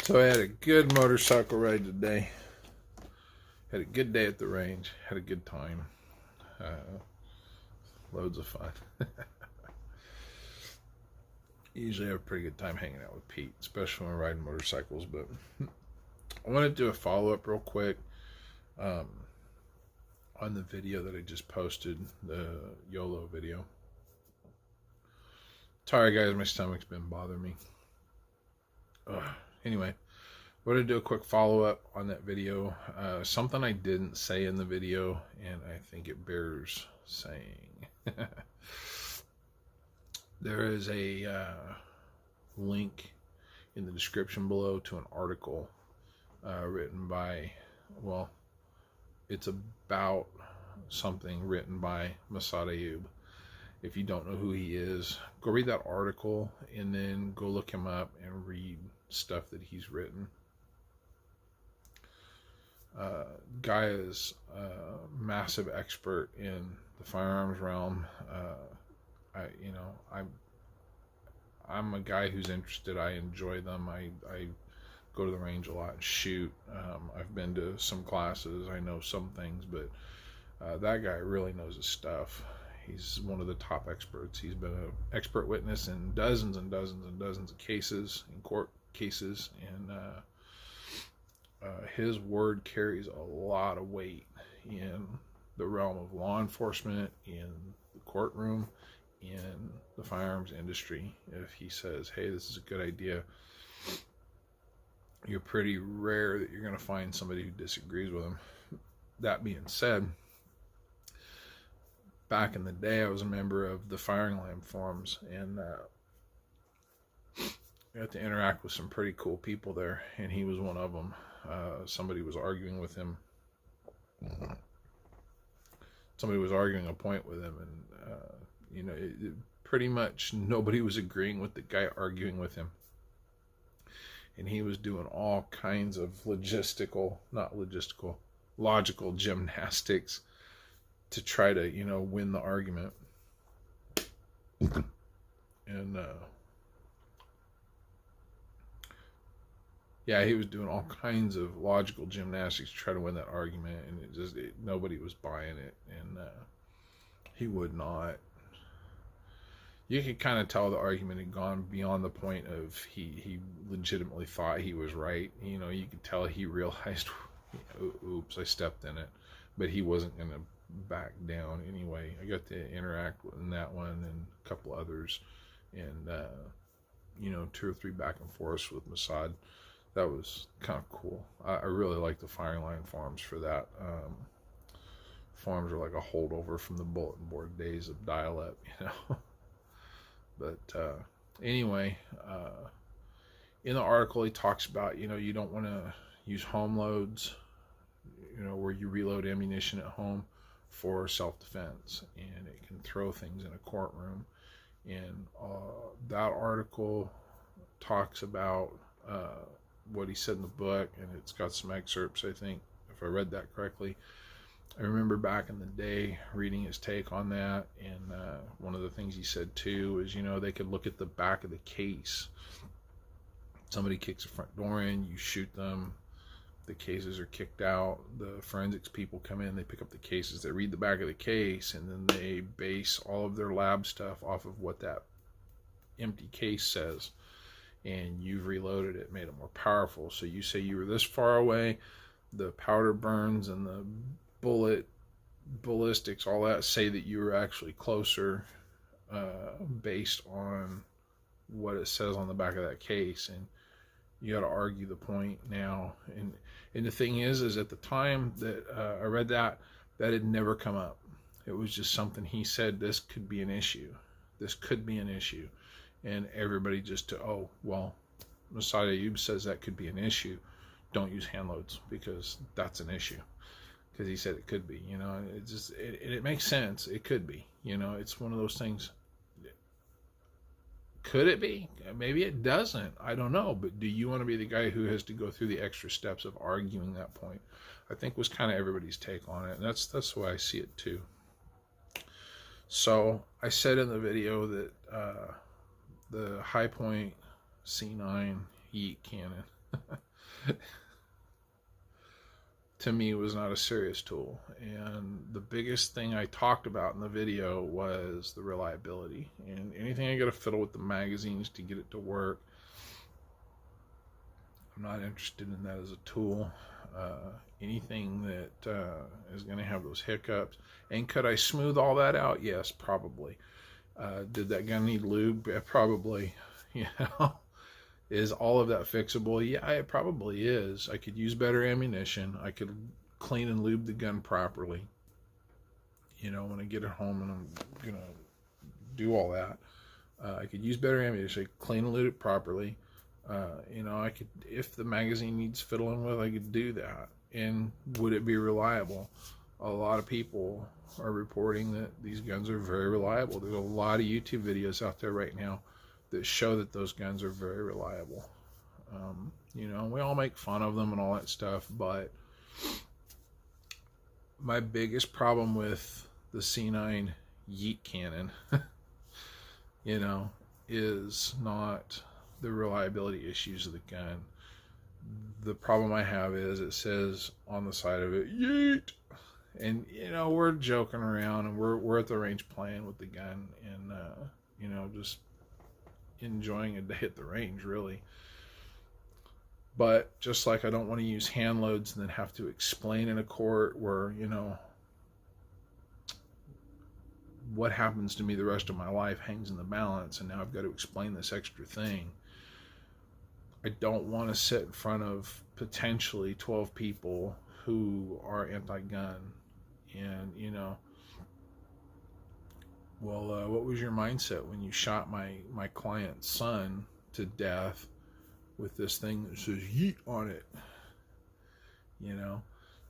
So I had a good motorcycle ride today. Had a good day at the range. Had a good time. Loads of fun. Usually have a pretty good time hanging out with Pete, especially when we're riding motorcycles. But I want to do a follow-up real quick on the video that I just posted, the YOLO video. Sorry guys, my stomach's been bothering me. Anyway, I want to do a quick follow-up on that video. Something I didn't say in the video, and I think it bears saying. There is a link in the description below to an article written by, well, it's about something written by Ayoob. If you don't know who he is, go read that article and then go look him up and read stuff that he's written. Guy is a massive expert in the firearms realm. I'm a guy who's interested. I enjoy them. I go to the range a lot and shoot. I've been to some classes. I know some things, but that guy really knows his stuff. He's one of the top experts. He's been an expert witness in dozens and dozens and dozens of cases, in court cases, and his word carries a lot of weight in the realm of law enforcement, in the courtroom, in the firearms industry. If he says, hey, this is a good idea, you're pretty rare that you're going to find somebody who disagrees with him. That being said, back in the day, I was a member of the Firing Line forums, and I got to interact with some pretty cool people there, and he was one of them. Somebody was arguing with him. Somebody was arguing a point with him, and pretty much nobody was agreeing with the guy arguing with him. And he was doing all kinds of logical gymnastics to try to, win the argument. And yeah, he was doing all kinds of logical gymnastics to try to win that argument, and nobody was buying it, and he would not. You could kind of tell the argument had gone beyond the point of he legitimately thought he was right. You could tell he realized, oops, I stepped in it, but he wasn't going to back down anyway. I got to interact in that one and a couple others, and 2 or 3 back and forths with Mossad. That was kind of cool. I really like the Firing Line forums for that. Forums are like a holdover from the bulletin board days of dial-up, But anyway, in the article he talks about, you don't want to use home loads, where you reload ammunition at home for self-defense, and it can throw things in a courtroom. And that article talks about what he said in the book, and it's got some excerpts, I think, if I read that correctly. I remember back in the day reading his take on that, and one of the things he said too is, they could look at the back of the case. Somebody kicks a front door in, you shoot them, the cases are kicked out, the forensics people come in, they pick up the cases, they read the back of the case, and then they base all of their lab stuff off of what that empty case says. And you've reloaded it, made it more powerful. So you say you were this far away, the powder burns and the ballistics, all that say that you were actually closer based on what it says on the back of that case. And you got to argue the point now. And the thing is at the time that I read that had never come up. It was just something he said, this could be an issue. This could be an issue. And everybody just, oh, well, Ayoob says that could be an issue. Don't use hand loads because that's an issue. Because he said it could be, it makes sense. It could be, it's one of those things. Could it be? Maybe it doesn't. I don't know. But do you want to be the guy who has to go through the extra steps of arguing that point? I think was kind of everybody's take on it. And that's the way I see it too. So I said in the video that the High Point C9 yeet cannon to me was not a serious tool. And the biggest thing I talked about in the video was the reliability. And anything I got to fiddle with the magazines to get it to work, I'm not interested in that as a tool. Anything that is going to have those hiccups. And could I smooth all that out? Yes, probably. Did that gun need lube? Yeah, probably. You know, is all of that fixable? Yeah, it probably is. I could use better ammunition. I could clean and lube the gun properly. You know, when I get it home and I'm gonna do all that, I could use better ammunition. I could clean and lube it properly. You know, I could, if the magazine needs fiddling with, I could do that. And would it be reliable? A lot of people are reporting that these guns are very reliable. There's a lot of YouTube videos out there right now that show that those guns are very reliable. You know, we all make fun of them and all that stuff, but my biggest problem with the C9 yeet cannon, you know, is not the reliability issues of the gun. The problem I have is it says on the side of it, yeet. And, you know, we're joking around and we're at the range playing with the gun and, you know, just enjoying a day at the range, really. But just like I don't want to use hand loads and then have to explain in a court where, you know, what happens to me the rest of my life hangs in the balance, and now I've got to explain this extra thing. I don't want to sit in front of potentially 12 people who are anti-gun and, you know, well, what was your mindset when you shot my client's son to death with this thing that says yeet on it? You know,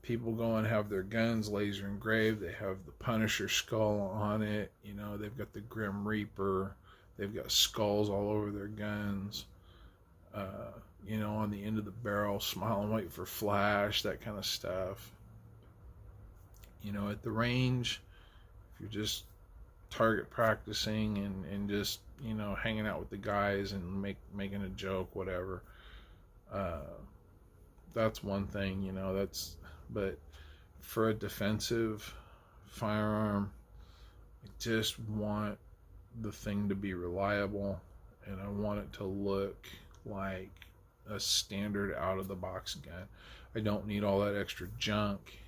people go and have their guns laser engraved. They have the Punisher skull on it. You know, they've got the Grim Reaper. They've got skulls all over their guns. You know, on the end of the barrel, smile and wait for flash, that kind of stuff. You know, at the range, if you're just target practicing and just, you know, hanging out with the guys and making a joke, whatever, that's one thing, you know, but for a defensive firearm, I just want the thing to be reliable, and I want it to look like a standard out of the box gun. I don't need all that extra junk,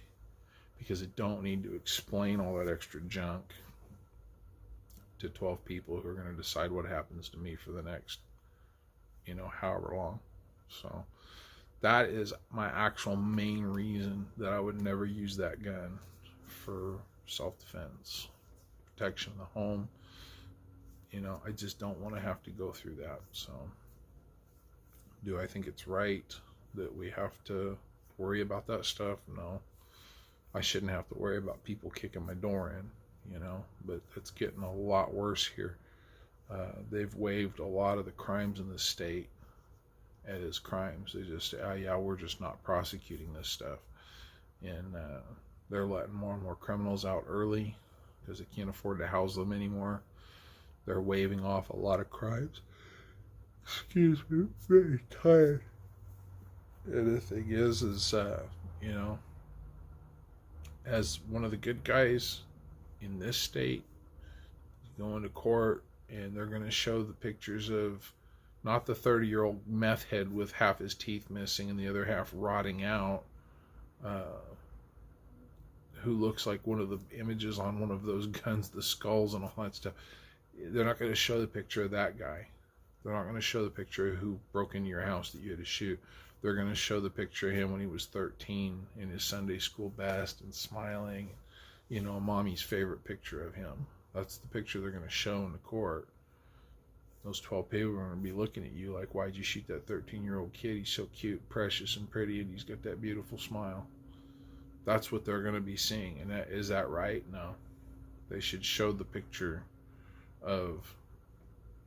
because I don't need to explain all that extra junk to 12 people who are going to decide what happens to me for the next, you know, however long. So that is my actual main reason that I would never use that gun for self-defense, protection of the home. You know, I just don't want to have to go through that. So do I think it's right that we have to worry about that stuff? No. I shouldn't have to worry about people kicking my door in, you know, but it's getting a lot worse here. They've waived a lot of the crimes in the state as crimes. They just say, oh yeah, we're just not prosecuting this stuff. And they're letting more and more criminals out early because they can't afford to house them anymore. They're waiving off a lot of crimes. Excuse me, I'm very tired. And the thing is you know, as one of the good guys in this state, going to court and they're going to show the pictures of not the 30-year-old meth head with half his teeth missing and the other half rotting out, who looks like one of the images on one of those guns, the skulls and all that stuff. They're not going to show the picture of that guy. They're not going to show the picture of who broke into your house that you had to shoot. They're going to show the picture of him when he was 13 in his Sunday school best and smiling, you know, mommy's favorite picture of him. That's the picture they're going to show in the court. Those 12 people are going to be looking at you like, why'd you shoot that 13-year-old kid? He's so cute, precious, and pretty, and he's got that beautiful smile. That's what they're going to be seeing. And is that right? No. They should show the picture of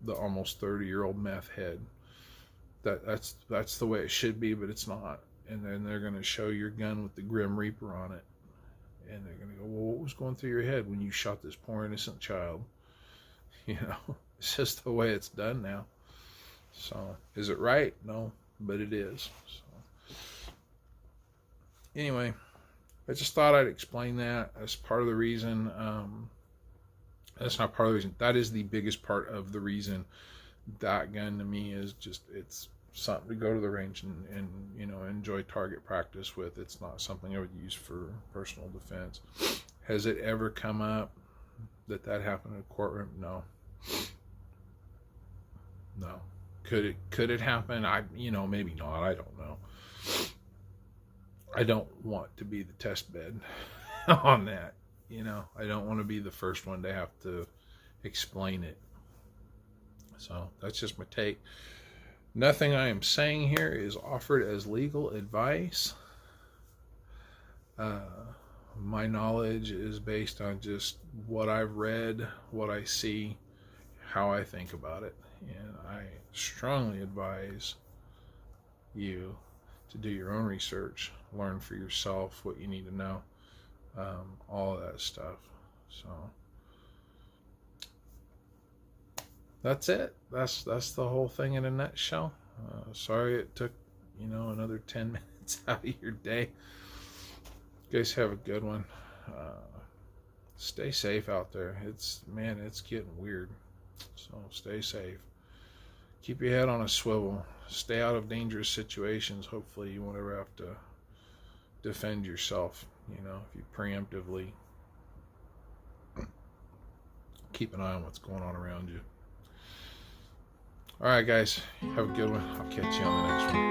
the almost 30-year-old meth head. That's the way it should be, but it's not. And then they're going to show your gun with the Grim Reaper on it. And they're going to go, well, what was going through your head when you shot this poor innocent child? You know, it's just the way it's done now. So, is it right? No. but it is. So, anyway, I just thought I'd explain that as part of the reason. That's not part of the reason. That is the biggest part of the reason that gun to me is just, it's something to go to the range and you know, enjoy target practice with. It's not something I would use for personal defense. Has it ever come up that happened in a courtroom? No. Could it happen? You know, maybe not. I don't know. I don't want to be the test bed on that. You know, I don't want to be the first one to have to explain it. So that's just my take. Nothing I am saying here is offered as legal advice. My knowledge is based on just what I've read, what I see, how I think about it. And I strongly advise you to do your own research, learn for yourself what you need to know, all of that stuff. So that's it. That's the whole thing in a nutshell. Sorry it took, you know, another 10 minutes out of your day. You guys have a good one. Stay safe out there. It's getting weird. So stay safe. Keep your head on a swivel. Stay out of dangerous situations. Hopefully you won't ever have to defend yourself. You know, if you preemptively keep an eye on what's going on around you. All right, guys. Have a good one. I'll catch you on the next one.